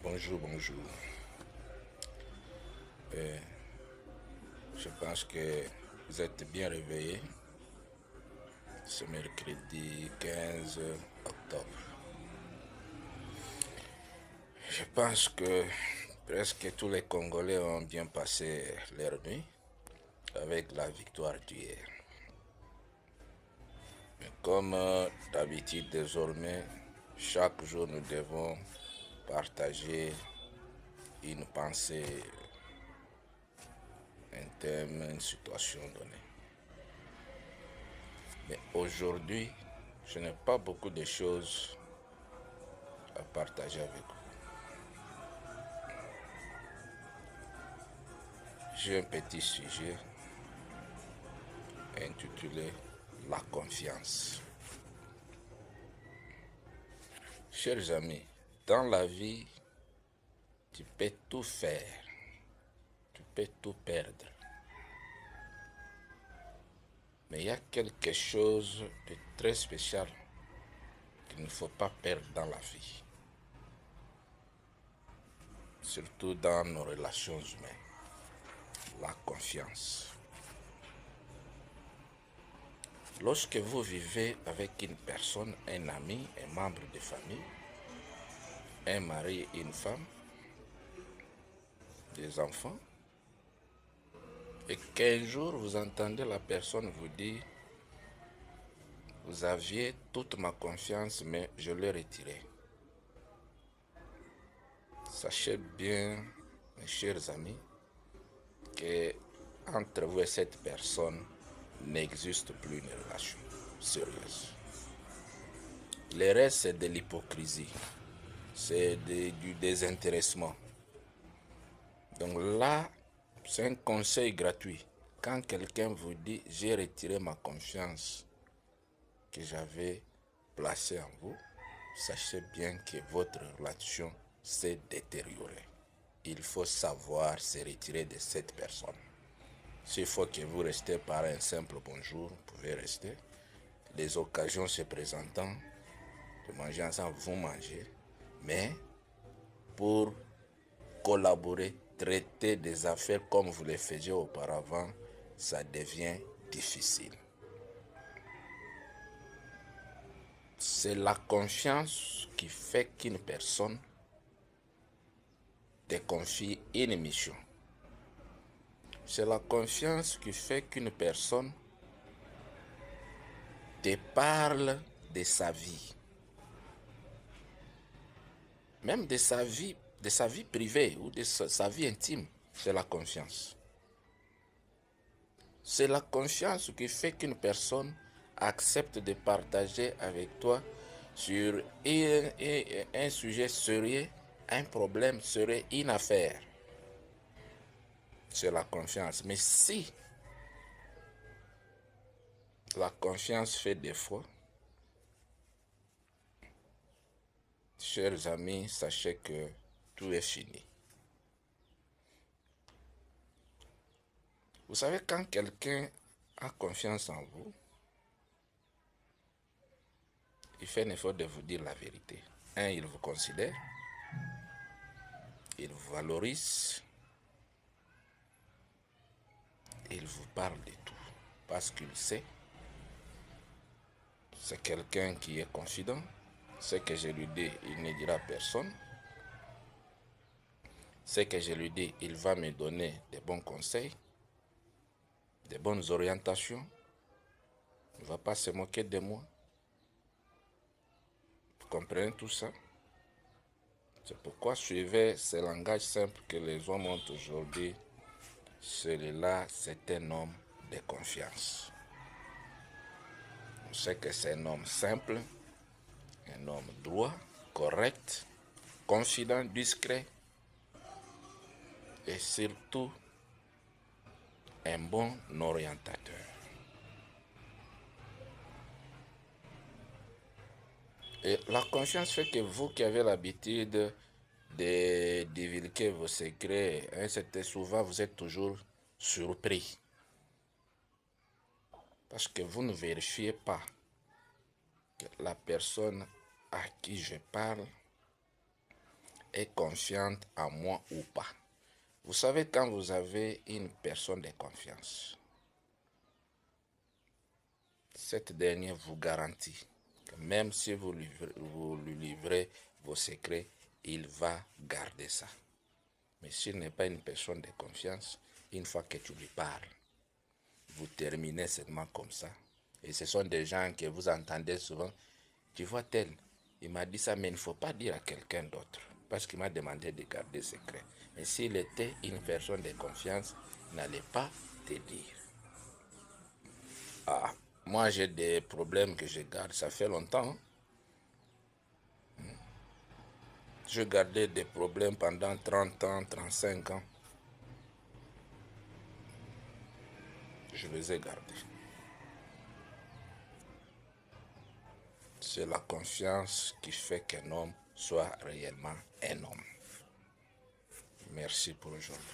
Bonjour, bonjour. Euh, je pense que vous êtes bien réveillés ce mercredi 15 octobre. Je pense que presque tous les Congolais ont bien passé leur nuit avec la victoire d'hier. Mais comme d'habitude désormais, chaque jour nous devons partager une pensée, un thème, une situation donnée. Mais aujourd'hui, je n'ai pas beaucoup de choses à partager avec vous. J'ai un petit sujet intitulé La confiance. Chers amis, dans la vie, tu peux tout faire, tu peux tout perdre. Mais il y a quelque chose de très spécial qu'il ne faut pas perdre dans la vie. Surtout dans nos relations humaines. La confiance. Lorsque vous vivez avec une personne, un ami, un membre de famille, un mari et une femme, des enfants, et qu'un jour vous entendez la personne vous dire: vous aviez toute ma confiance, mais je l'ai retirée. Sachez bien, mes chers amis, que entre vous et cette personne n'existe plus une relation sérieuse. Le reste, c'est de l'hypocrisie, c'est du désintéressement. Donc là, c'est un conseil gratuit. Quand quelqu'un vous dit: j'ai retiré ma confiance que j'avais placée en vous, sachez bien que votre relation s'est détériorée. Il faut savoir se retirer de cette personne. S'il faut que vous restez par un simple bonjour, vous pouvez rester. Les occasions se présentant, de manger ensemble, vous mangez. Mais pour collaborer, traiter des affaires comme vous le faisiez auparavant, ça devient difficile. C'est la confiance qui fait qu'une personne te confie une mission. C'est la confiance qui fait qu'une personne te parle de sa vie. Même de sa vie privée ou de sa vie intime. C'est la confiance. C'est la confiance qui fait qu'une personne accepte de partager avec toi sur un sujet sérieux, un problème sérieux, une affaire. C'est la confiance. Mais si la confiance fait défaut, chers amis, sachez que tout est fini. Vous savez, quand quelqu'un a confiance en vous, il fait un effort de vous dire la vérité. Un, il vous considère, il vous valorise, il vous parle de tout. Parce qu'il sait, c'est quelqu'un qui est confident. Ce que je lui dis, il ne dira à personne. Ce que je lui dis, il va me donner des bons conseils, des bonnes orientations. Il ne va pas se moquer de moi. Vous comprenez tout ça? C'est pourquoi suivez ce langage simple que les hommes ont aujourd'hui. Celui-là, c'est un homme de confiance. On sait que c'est un homme simple, un homme droit, correct, confident, discret et surtout un bon orientateur. Et la confiance fait que vous qui avez l'habitude de divulguer vos secrets, hein, c'était souvent, vous êtes toujours surpris. Parce que vous ne vérifiez pas que la personne à qui je parle est confiante en moi ou pas. Vous savez, quand vous avez une personne de confiance, cette dernière vous garantit que même si vous lui livrez vos secrets, il va garder ça. Mais s'il n'est pas une personne de confiance, une fois que tu lui parles, vous terminez seulement comme ça. Et ce sont des gens que vous entendez souvent. Tu vois tel, il m'a dit ça, mais il ne faut pas dire à quelqu'un d'autre. Parce qu'il m'a demandé de garder secret. Mais s'il était une personne de confiance, il n'allait pas te dire. Ah, moi j'ai des problèmes que je garde, ça fait longtemps. Je gardais des problèmes pendant 30 ans, 35 ans. Je les ai gardés. C'est la confiance qui fait qu'un homme soit réellement un homme. Merci pour aujourd'hui.